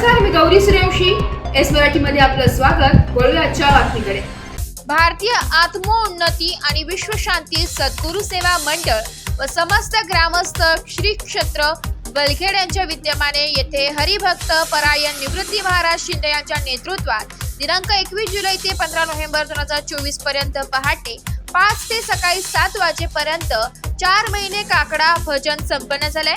नमस्कार, मी गौरी सूर्यवंशी. एस मराठीमध्ये आपलं स्वागत. वळूया आजच्या बातमीकडे. भारतीय आत्मोन्नती आणि विश्वशांती सद्गुरू सेवा मंडळ व समस्त ग्रामस्थ श्री क्षेत्र वलखेड यांच्या विद्यमाने येथे हरिभक्त परायण निवृत्ती महाराज शिंदे यांच्या नेतृत्वात दिनांक 21 जुलै ते 15 नोव्हेंबर 2024 पर्यंत पहाटे 5 ते सकाळी 7 वाजेपर्यंत 4 महिने काकडा भजन संपन्न झाले.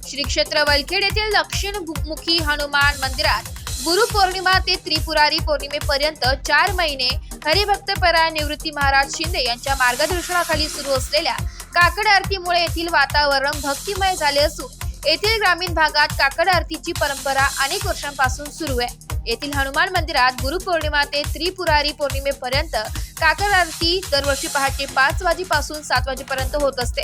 श्री क्षेत्र वलखेड येथील दक्षिणमुखी हनुमान मंदिरात गुरुपौर्णिमा ते त्रिपुरारी पौर्णिमेपर्यंत 4 महिने हरिभक्त परायण निवृत्ती महाराज शिंदे यांच्या मार्गदर्शनाखाली सुरू असलेल्या काकड आरतीमुळे येथील वातावरण भक्तिमय झाले असून येथील ग्रामीण भागात काकड आरतीची परंपरा अनेक वर्षांपासून सुरू आहे. येथील हनुमान मंदिरात गुरुपौर्णिमा ते त्रिपुरारी पौर्णिमेपर्यंत काकड आरती दरवर्षी पहाटे 5 वाजेपासून 7 वाजेपर्यंत होत असते.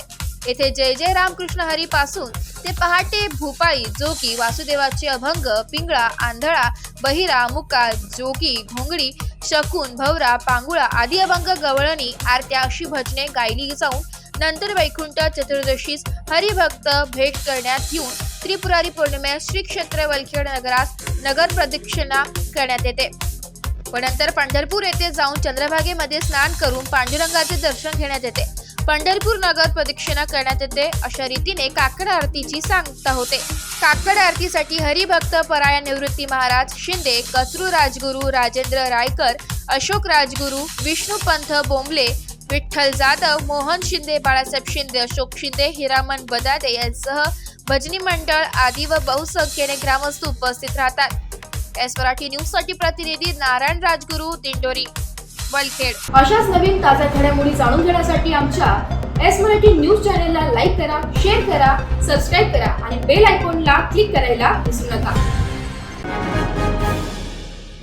येथे जय जय रामकृष्ण हरी पासून ते पहाटे भूपाळी, जोगी, वासुदेवाचे अभंग, पिंगळा, आंधळा, बहिरा, मुका, जोगी, घोंगडी, शकून, भवरा, पांगुळा आदी अभंग, गवळणी, आरत्या अशी भजने गायली जाऊन नंतर वैकुंठ चतुर्दशीस हरिभक्त भेट करण्यात येऊन त्रिपुरारी पौर्णिमेस श्री क्षेत्र वलखेड नगरास नगर प्रदक्षिणा करण्यात येते व नंतर पंढरपूर येथे जाऊन चंद्रभागेमध्ये स्नान करून पांडुरंगाचे दर्शन घेण्यात येते. पंढरपूर नगर प्रदक्षिणा करण्यात येते. अशा रीतीने काकड आरतीची सांगता होते. काकड आरतीसाठी हरिभक्त परायण निवृत्ती महाराज शिंदे, कचरू राजगुरू, राजेंद्र रायकर, अशोक राजगुरू, विष्णुपंथ बोंबले, विठ्ठल जाधव, मोहन शिंदे, बाळासाहेब शिंदे, अशोक शिंदे, हिरामन बदादे यांसह भजनी मंडळ आदी व बहुसंख्येने ग्रामस्थ उपस्थित राहतात. एस मराठी न्यूज साठी प्रतिनिधी नारायण राजगुरू, दिंडोरी, वलखेड. अशाच नवीन ताज्या घडामोडी जाणून घेण्यासाठी आमच्या एस मराठी न्यूज चॅनलला लाईक करा, शेअर करा, सबस्क्राईब करा आणि बेल आयकॉनला क्लिक करायला विसरू नका.